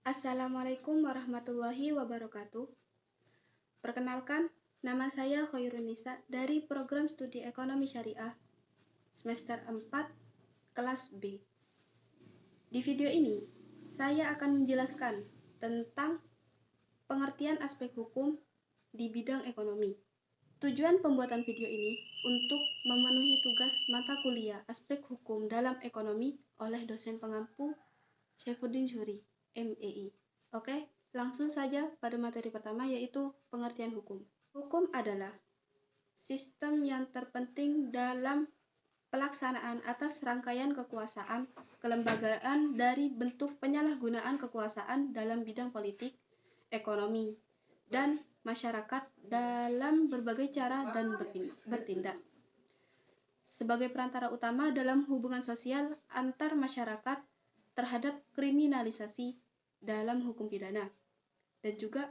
Assalamualaikum warahmatullahi wabarakatuh. Perkenalkan, nama saya Khairunisa dari Program Studi Ekonomi Syariah semester 4, kelas B. Di video ini, saya akan menjelaskan tentang pengertian aspek hukum di bidang ekonomi. Tujuan pembuatan video ini untuk memenuhi tugas mata kuliah aspek hukum dalam ekonomi oleh dosen pengampu Syaifuddin Syuri, MEI. Oke, langsung saja pada materi pertama, yaitu pengertian hukum. Hukum adalah sistem yang terpenting dalam pelaksanaan atas rangkaian kekuasaan, kelembagaan dari bentuk penyalahgunaan kekuasaan dalam bidang politik, ekonomi, dan masyarakat dalam berbagai cara dan bertindak sebagai perantara utama dalam hubungan sosial antar masyarakat terhadap kriminalisasi dalam hukum pidana, dan juga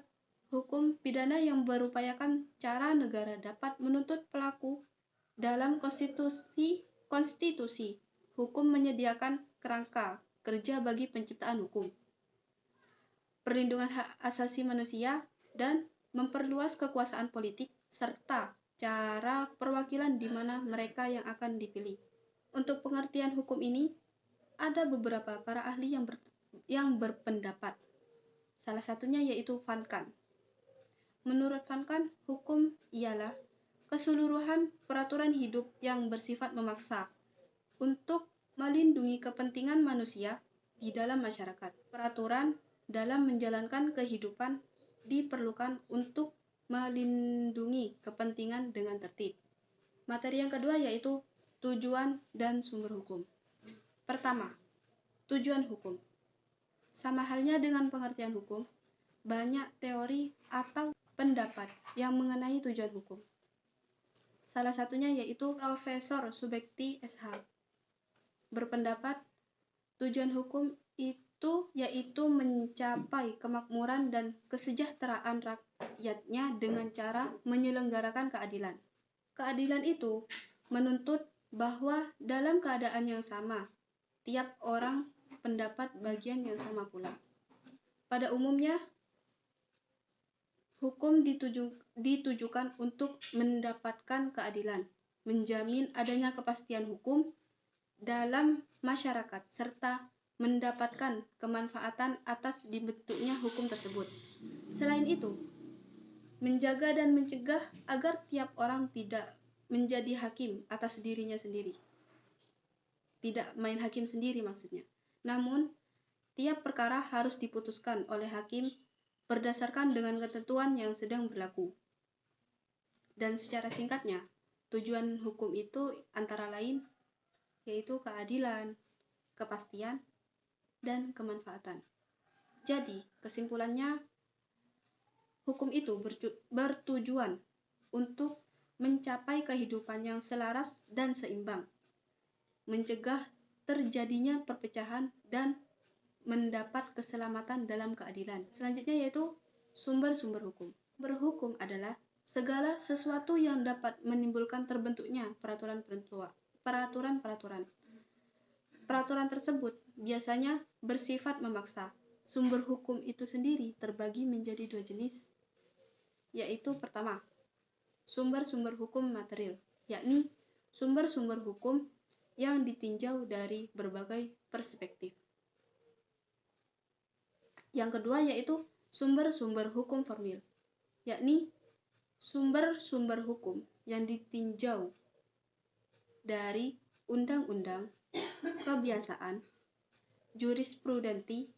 hukum pidana yang berupayakan cara negara dapat menuntut pelaku dalam konstitusi hukum menyediakan kerangka kerja bagi penciptaan hukum, perlindungan hak asasi manusia, dan memperluas kekuasaan politik serta cara perwakilan di mana mereka yang akan dipilih. Untuk pengertian hukum ini, ada beberapa para ahli yang berpendapat. Salah satunya yaitu Van Kant. Menurut Van Kant, hukum ialah keseluruhan peraturan hidup yang bersifat memaksa untuk melindungi kepentingan manusia di dalam masyarakat. Peraturan dalam menjalankan kehidupan diperlukan untuk melindungi kepentingan dengan tertib. Materi yang kedua yaitu tujuan dan sumber hukum. Pertama, tujuan hukum. Sama halnya dengan pengertian hukum, banyak teori atau pendapat yang mengenai tujuan hukum. Salah satunya yaitu Profesor Subekti SH berpendapat tujuan hukum itu yaitu mencapai kemakmuran dan kesejahteraan rakyatnya dengan cara menyelenggarakan keadilan. Keadilan itu menuntut bahwa dalam keadaan yang sama, tiap orang pendapat bagian yang sama pula. Pada umumnya, hukum ditujukan untuk mendapatkan keadilan, menjamin adanya kepastian hukum dalam masyarakat, serta mendapatkan kemanfaatan atas dibentuknya hukum tersebut. Selain itu, menjaga dan mencegah agar tiap orang tidak menjadi hakim atas dirinya sendiri. Tidak main hakim sendiri maksudnya. Namun, tiap perkara harus diputuskan oleh hakim berdasarkan dengan ketentuan yang sedang berlaku. Dan secara singkatnya, tujuan hukum itu antara lain yaitu keadilan, kepastian, dan kemanfaatan. Jadi, kesimpulannya, hukum itu bertujuan untuk mencapai kehidupan yang selaras dan seimbang, mencegah terjadinya perpecahan, dan mendapat keselamatan dalam keadilan. Selanjutnya yaitu sumber-sumber hukum. Berhukum adalah segala sesuatu yang dapat menimbulkan terbentuknya peraturan-peraturan. Peraturan tersebut biasanya bersifat memaksa. Sumber hukum itu sendiri terbagi menjadi dua jenis, yaitu pertama, sumber-sumber hukum material, yakni sumber-sumber hukum yang ditinjau dari berbagai perspektif. Yang kedua yaitu sumber-sumber hukum formil, yakni sumber-sumber hukum yang ditinjau dari undang-undang, kebiasaan, jurisprudensi,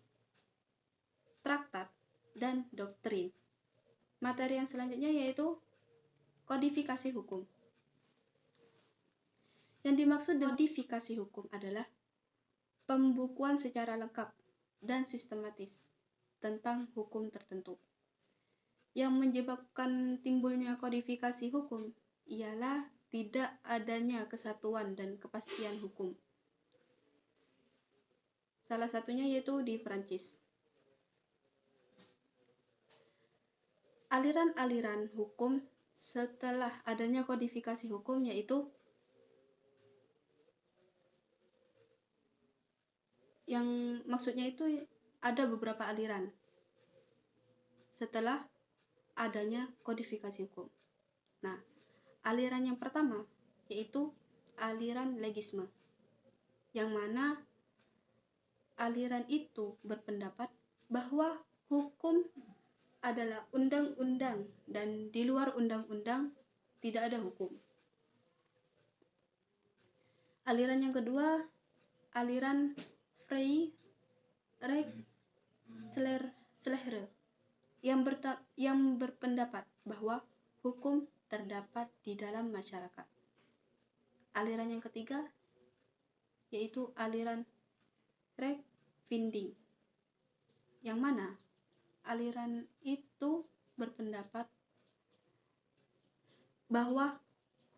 traktat, dan doktrin. Materi yang selanjutnya yaitu kodifikasi hukum. Yang dimaksud dengan kodifikasi hukum adalah pembukuan secara lengkap dan sistematis tentang hukum tertentu. Yang menyebabkan timbulnya kodifikasi hukum ialah tidak adanya kesatuan dan kepastian hukum. Salah satunya yaitu di Prancis. Aliran-aliran hukum setelah adanya kodifikasi hukum yaitu yang maksudnya itu ada beberapa aliran setelah adanya kodifikasi hukum. Nah, aliran yang pertama yaitu aliran legisme, yang mana aliran itu berpendapat bahwa hukum adalah undang-undang dan di luar undang-undang tidak ada hukum. Aliran yang kedua, aliran Frey-Rechtslehre yang berpendapat bahwa hukum terdapat di dalam masyarakat. Aliran yang ketiga yaitu aliran Rechtfinding, yang mana aliran itu berpendapat bahwa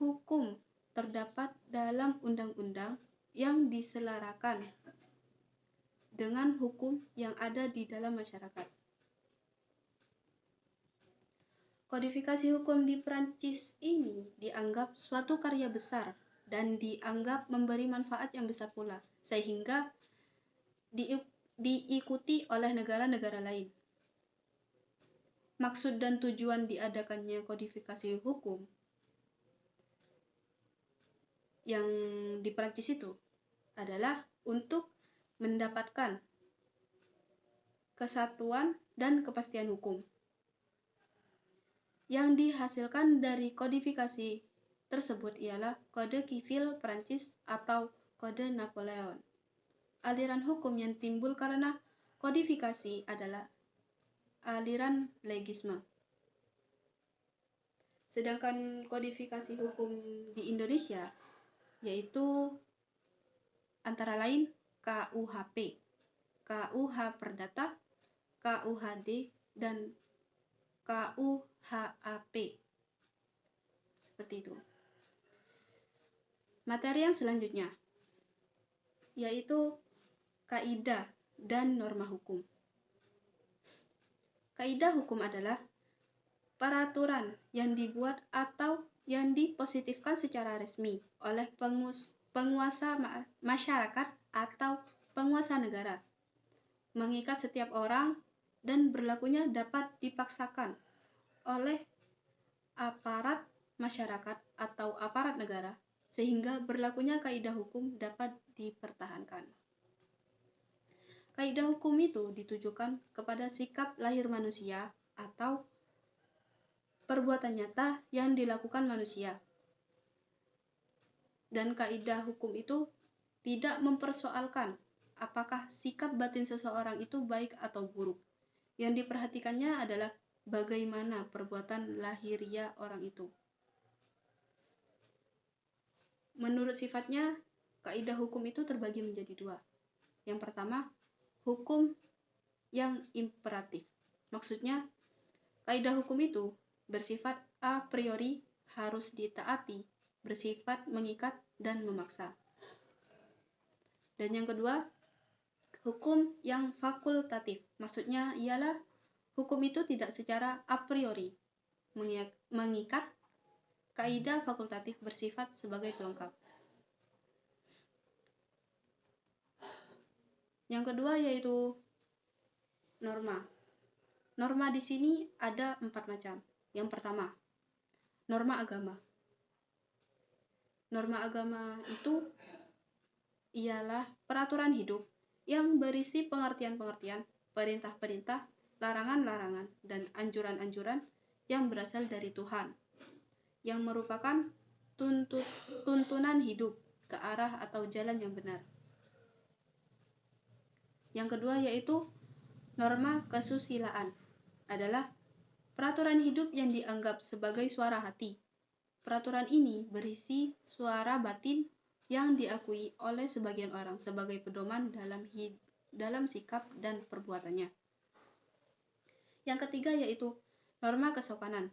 hukum terdapat dalam undang-undang yang diselarakan dengan hukum yang ada di dalam masyarakat. Kodifikasi hukum di Prancis ini dianggap suatu karya besar dan dianggap memberi manfaat yang besar pula, sehingga diikuti oleh negara-negara lain. Maksud dan tujuan diadakannya kodifikasi hukum yang di Prancis itu adalah untuk mendapatkan kesatuan dan kepastian hukum. Yang dihasilkan dari kodifikasi tersebut ialah Kode Civil Prancis atau Kode Napoleon. Aliran hukum yang timbul karena kodifikasi adalah aliran legisme. Sedangkan kodifikasi hukum di Indonesia yaitu antara lain KUHP, KUH Perdata, KUHD, dan KUHAP. Seperti itu. Materi yang selanjutnya yaitu kaidah dan norma hukum. Kaidah hukum adalah peraturan yang dibuat atau yang dipositifkan secara resmi oleh penguasa masyarakat atau penguasa negara, mengikat setiap orang dan berlakunya dapat dipaksakan oleh aparat masyarakat atau aparat negara, sehingga berlakunya kaidah hukum dapat dipertahankan. Kaidah hukum itu ditujukan kepada sikap lahir manusia atau perbuatan nyata yang dilakukan manusia. Dan kaidah hukum itu tidak mempersoalkan apakah sikap batin seseorang itu baik atau buruk. Yang diperhatikannya adalah bagaimana perbuatan lahiriah orang itu. Menurut sifatnya, kaidah hukum itu terbagi menjadi dua. Yang pertama, hukum yang imperatif. Maksudnya, kaidah hukum itu bersifat a priori, harus ditaati, bersifat mengikat dan memaksa. Dan yang kedua, hukum yang fakultatif. Maksudnya ialah hukum itu tidak secara a priori mengikat, kaidah fakultatif bersifat sebagai pelengkap. Yang kedua yaitu norma. Norma di sini ada 4 macam. Yang pertama, norma agama. Norma agama itu ialah peraturan hidup yang berisi pengertian-pengertian, perintah-perintah, larangan-larangan, dan anjuran-anjuran yang berasal dari Tuhan, yang merupakan tuntunan hidup ke arah atau jalan yang benar. Yang kedua yaitu norma kesusilaan, adalah peraturan hidup yang dianggap sebagai suara hati. Peraturan ini berisi suara batin yang diakui oleh sebagian orang sebagai pedoman dalam sikap dan perbuatannya. Yang ketiga yaitu norma kesopanan,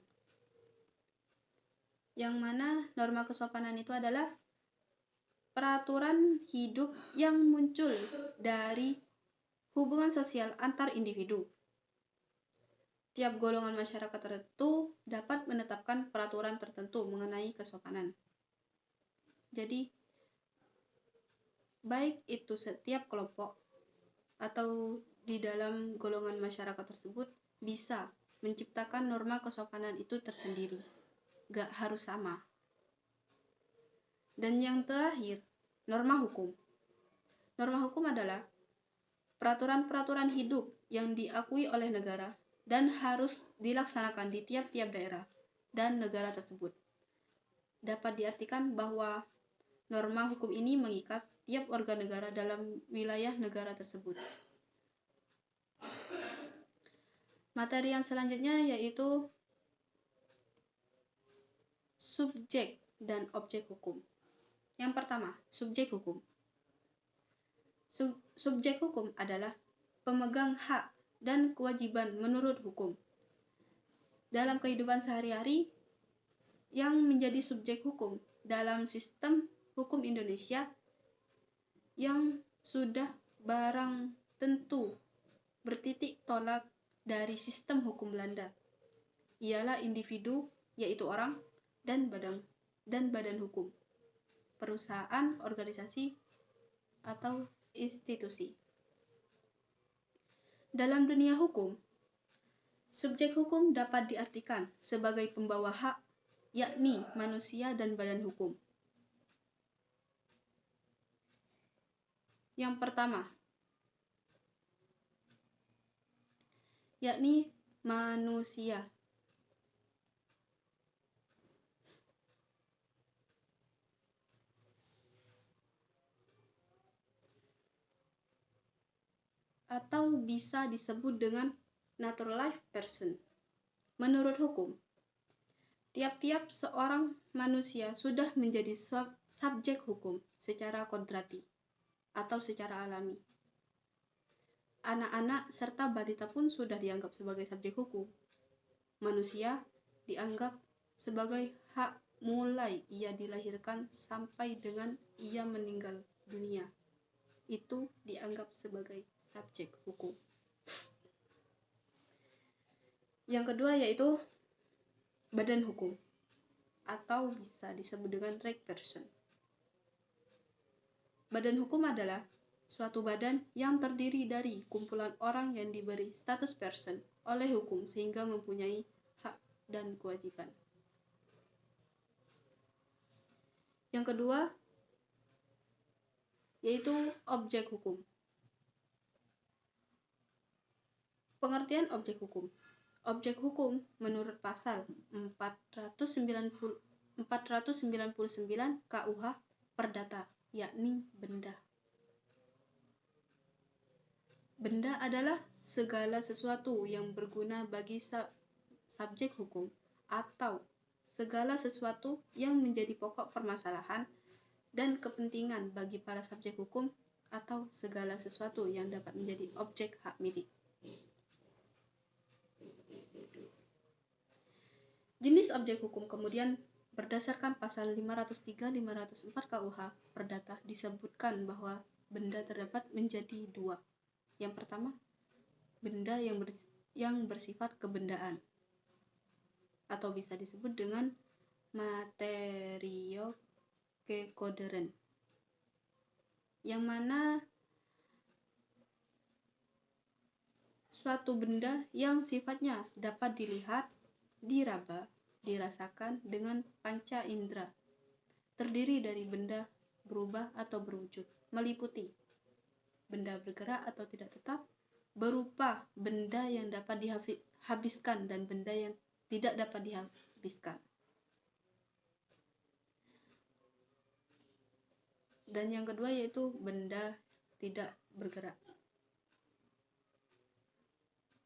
yang mana norma kesopanan itu adalah peraturan hidup yang muncul dari hubungan sosial antar individu. Tiap golongan masyarakat tertentu dapat menetapkan peraturan tertentu mengenai kesopanan. Jadi, baik itu setiap kelompok atau di dalam golongan masyarakat tersebut bisa menciptakan norma kesopanan itu tersendiri, gak harus sama. Dan yang terakhir, norma hukum. Norma hukum adalah peraturan-peraturan hidup yang diakui oleh negara dan harus dilaksanakan di tiap-tiap daerah dan negara tersebut. Dapat diartikan bahwa norma hukum ini mengikat tiap warga negara dalam wilayah negara tersebut. Materi yang selanjutnya yaitu subjek dan objek hukum. Yang pertama, subjek hukum. Subjek hukum adalah pemegang hak dan kewajiban menurut hukum. Dalam kehidupan sehari-hari, yang menjadi subjek hukum dalam sistem hukum Indonesia yang sudah barang tentu bertitik tolak dari sistem hukum Belanda ialah individu, yaitu orang, dan badan hukum, perusahaan, organisasi, atau institusi. Dalam dunia hukum, subjek hukum dapat diartikan sebagai pembawa hak, yakni manusia dan badan hukum. Yang pertama, yakni manusia. Atau bisa disebut dengan naturalized person. Menurut hukum, tiap-tiap seorang manusia sudah menjadi subjek hukum secara kodrati atau secara alami. Anak-anak serta balita pun sudah dianggap sebagai subjek hukum. Manusia dianggap sebagai hak mulai ia dilahirkan sampai dengan ia meninggal dunia. Itu dianggap sebagai subjek hukum. Yang kedua yaitu badan hukum atau bisa disebut dengan right person. Badan hukum adalah suatu badan yang terdiri dari kumpulan orang yang diberi status person oleh hukum sehingga mempunyai hak dan kewajiban. Yang kedua yaitu objek hukum. Pengertian objek hukum. Objek hukum menurut pasal 499 KUH Perdata, yakni benda. Benda adalah segala sesuatu yang berguna bagi subjek hukum atau segala sesuatu yang menjadi pokok permasalahan dan kepentingan bagi para subjek hukum atau segala sesuatu yang dapat menjadi objek hak milik. Jenis objek hukum kemudian berdasarkan pasal 503-504 KUH Perdata disebutkan bahwa benda terdapat menjadi dua. Yang pertama, benda yang bersifat kebendaan atau bisa disebut dengan materio kekoderen, yang mana suatu benda yang sifatnya dapat dilihat, diraba, dirasakan dengan panca indera, terdiri dari benda berubah atau berwujud, meliputi benda bergerak atau tidak tetap, berupa benda yang dapat dihabiskan dan benda yang tidak dapat dihabiskan. Dan yang kedua yaitu benda tidak bergerak.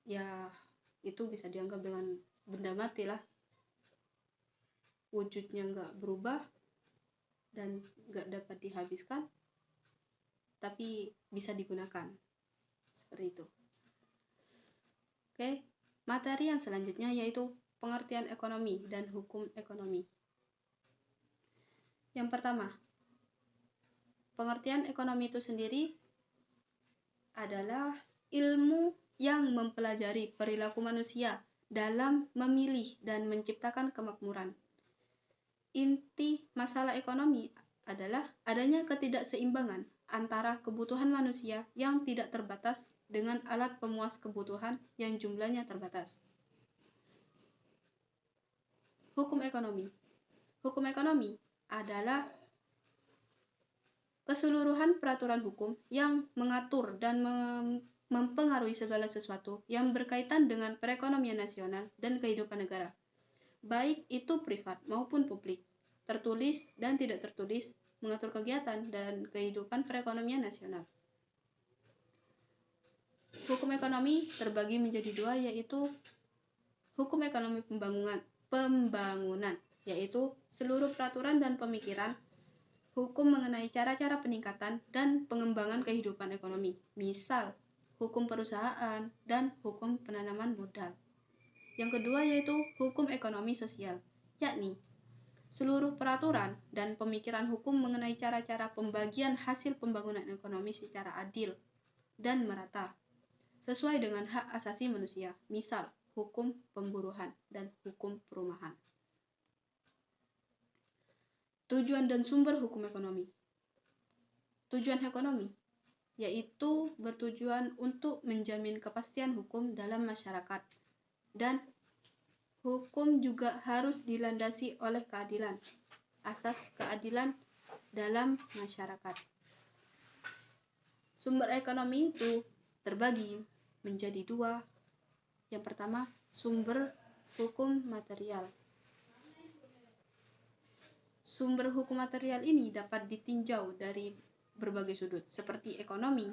Ya, itu bisa dianggap dengan benda mati lah. Wujudnya nggak berubah dan nggak dapat dihabiskan, tapi bisa digunakan. Seperti itu. Oke, materi yang selanjutnya yaitu pengertian ekonomi dan hukum ekonomi. Yang pertama, pengertian ekonomi itu sendiri adalah ilmu yang mempelajari perilaku manusia dalam memilih dan menciptakan kemakmuran. Inti masalah ekonomi adalah adanya ketidakseimbangan antara kebutuhan manusia yang tidak terbatas dengan alat pemuas kebutuhan yang jumlahnya terbatas. Hukum ekonomi. Hukum ekonomi adalah keseluruhan peraturan hukum yang mengatur dan mempengaruhi segala sesuatu yang berkaitan dengan perekonomian nasional dan kehidupan negara, baik itu privat maupun publik, tertulis dan tidak tertulis, mengatur kegiatan dan kehidupan perekonomian nasional. Hukum ekonomi terbagi menjadi dua, yaitu hukum ekonomi pembangunan, yaitu seluruh peraturan dan pemikiran hukum mengenai cara-cara peningkatan dan pengembangan kehidupan ekonomi, misal hukum perusahaan dan hukum penanaman modal. Yang kedua yaitu hukum ekonomi sosial, yakni seluruh peraturan dan pemikiran hukum mengenai cara-cara pembagian hasil pembangunan ekonomi secara adil dan merata, sesuai dengan hak asasi manusia, misal hukum pemburuan dan hukum perumahan. Tujuan dan sumber hukum ekonomi. Tujuan ekonomi yaitu bertujuan untuk menjamin kepastian hukum dalam masyarakat, dan hukum juga harus dilandasi oleh keadilan, asas keadilan dalam masyarakat. Sumber ekonomi itu terbagi menjadi dua. Yang pertama, sumber hukum material. Sumber hukum material ini dapat ditinjau dari berbagai sudut, seperti ekonomi,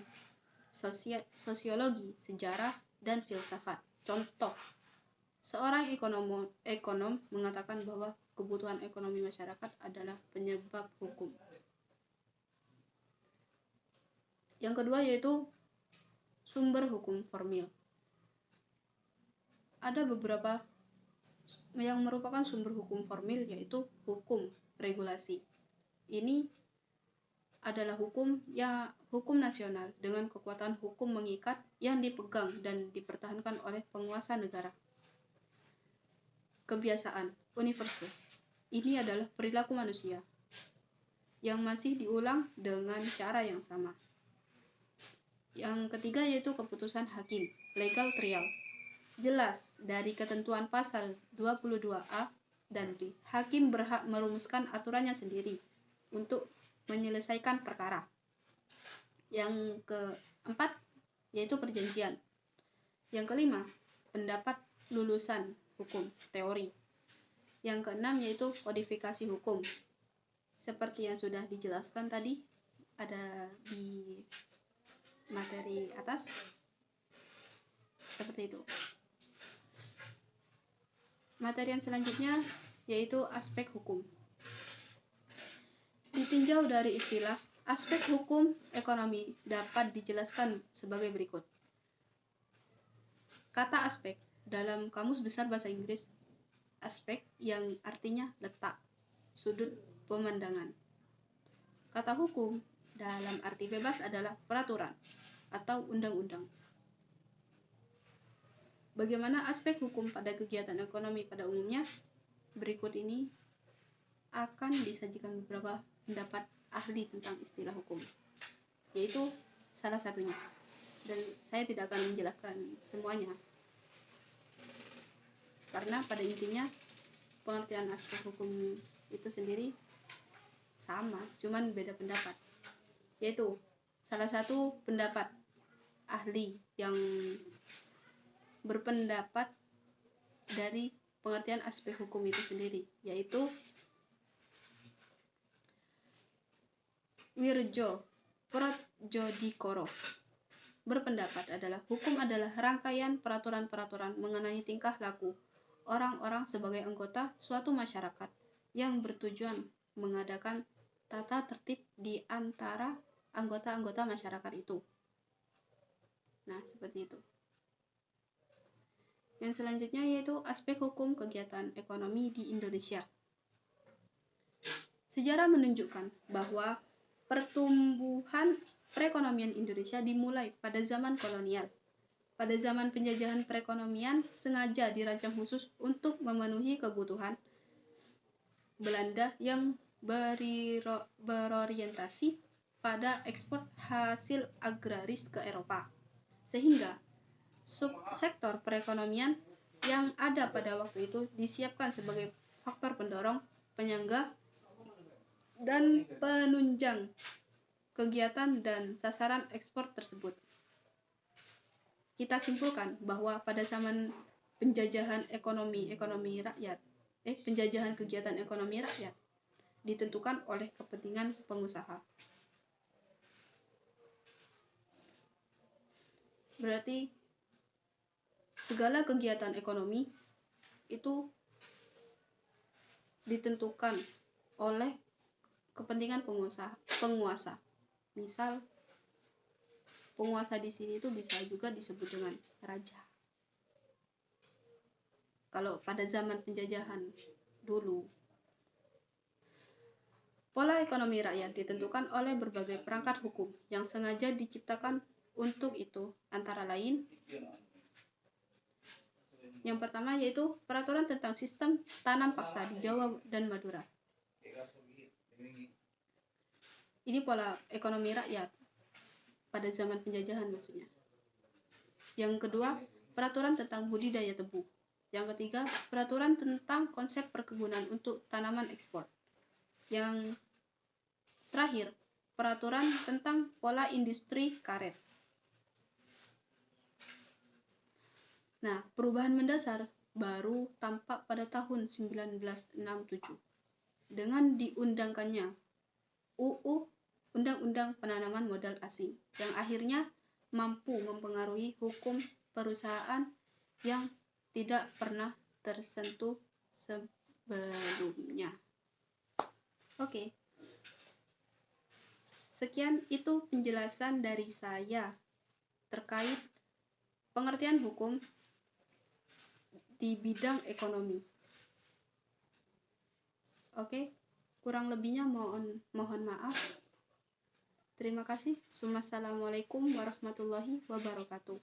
sosiologi, sejarah, dan filsafat. Contoh, seorang ekonom mengatakan bahwa kebutuhan ekonomi masyarakat adalah penyebab hukum. Yang kedua yaitu sumber hukum formil. Ada beberapa yang merupakan sumber hukum formil, yaitu hukum regulasi. Ini adalah hukum nasional dengan kekuatan hukum mengikat yang dipegang dan dipertahankan oleh penguasa negara. Kebiasaan universal. Ini adalah perilaku manusia yang masih diulang dengan cara yang sama. Yang ketiga yaitu keputusan hakim, legal trial. Jelas dari ketentuan pasal 22A dan B, hakim berhak merumuskan aturannya sendiri untuk menyelesaikan perkara. Yang keempat yaitu perjanjian. Yang kelima, pendapat lulusan hukum teori. Yang keenam yaitu kodifikasi hukum. Seperti yang sudah dijelaskan tadi, ada di materi atas. Seperti itu. Materi yang selanjutnya yaitu aspek hukum. Ditinjau dari istilah, aspek hukum ekonomi dapat dijelaskan sebagai berikut. Kata aspek dalam Kamus Besar Bahasa Inggris, aspek yang artinya letak, sudut pemandangan. Kata hukum dalam arti bebas adalah peraturan atau undang-undang. Bagaimana aspek hukum pada kegiatan ekonomi pada umumnya? Berikut ini akan disajikan beberapa pendapat ahli tentang istilah hukum, yaitu salah satunya, dan saya tidak akan menjelaskan semuanya karena pada intinya pengertian aspek hukum itu sendiri sama, cuman beda pendapat. Yaitu salah satu pendapat ahli yang berpendapat dari pengertian aspek hukum itu sendiri, yaitu Wirjo Prodjodikoro, berpendapat adalah hukum adalah rangkaian peraturan-peraturan mengenai tingkah laku orang-orang sebagai anggota suatu masyarakat yang bertujuan mengadakan tata tertib di antara anggota-anggota masyarakat itu. Nah, seperti itu. Yang selanjutnya yaitu aspek hukum kegiatan ekonomi di Indonesia. Sejarah menunjukkan bahwa pertumbuhan perekonomian Indonesia dimulai pada zaman kolonial. Pada zaman penjajahan, perekonomian sengaja dirancang khusus untuk memenuhi kebutuhan Belanda yang berorientasi pada ekspor hasil agraris ke Eropa. sehingga subsektor perekonomian yang ada pada waktu itu disiapkan sebagai faktor pendorong, penyangga, dan penunjang kegiatan dan sasaran ekspor tersebut. Kita simpulkan bahwa pada zaman penjajahan kegiatan ekonomi rakyat ditentukan oleh kepentingan pengusaha. Berarti segala kegiatan ekonomi itu ditentukan oleh kepentingan penguasa. Misal penguasa di sini itu bisa juga disebut dengan raja. Kalau pada zaman penjajahan dulu, pola ekonomi rakyat ditentukan oleh berbagai perangkat hukum yang sengaja diciptakan untuk itu, antara lain yang pertama yaitu peraturan tentang sistem tanam paksa di Jawa dan Madura. Ini pola ekonomi rakyat pada zaman penjajahan maksudnya. Yang kedua, peraturan tentang budidaya tebu. Yang ketiga, peraturan tentang konsep perkebunan untuk tanaman ekspor. Yang terakhir, peraturan tentang pola industri karet. Nah, perubahan mendasar baru tampak pada tahun 1967 dengan diundangkannya UU Undang-Undang Penanaman Modal Asing yang akhirnya mampu mempengaruhi hukum perusahaan yang tidak pernah tersentuh sebelumnya. Oke. Sekian itu penjelasan dari saya terkait pengertian hukum di bidang ekonomi. Oke, kurang lebihnya mohon maaf. Terima kasih. Wassalamualaikum warahmatullahi wabarakatuh.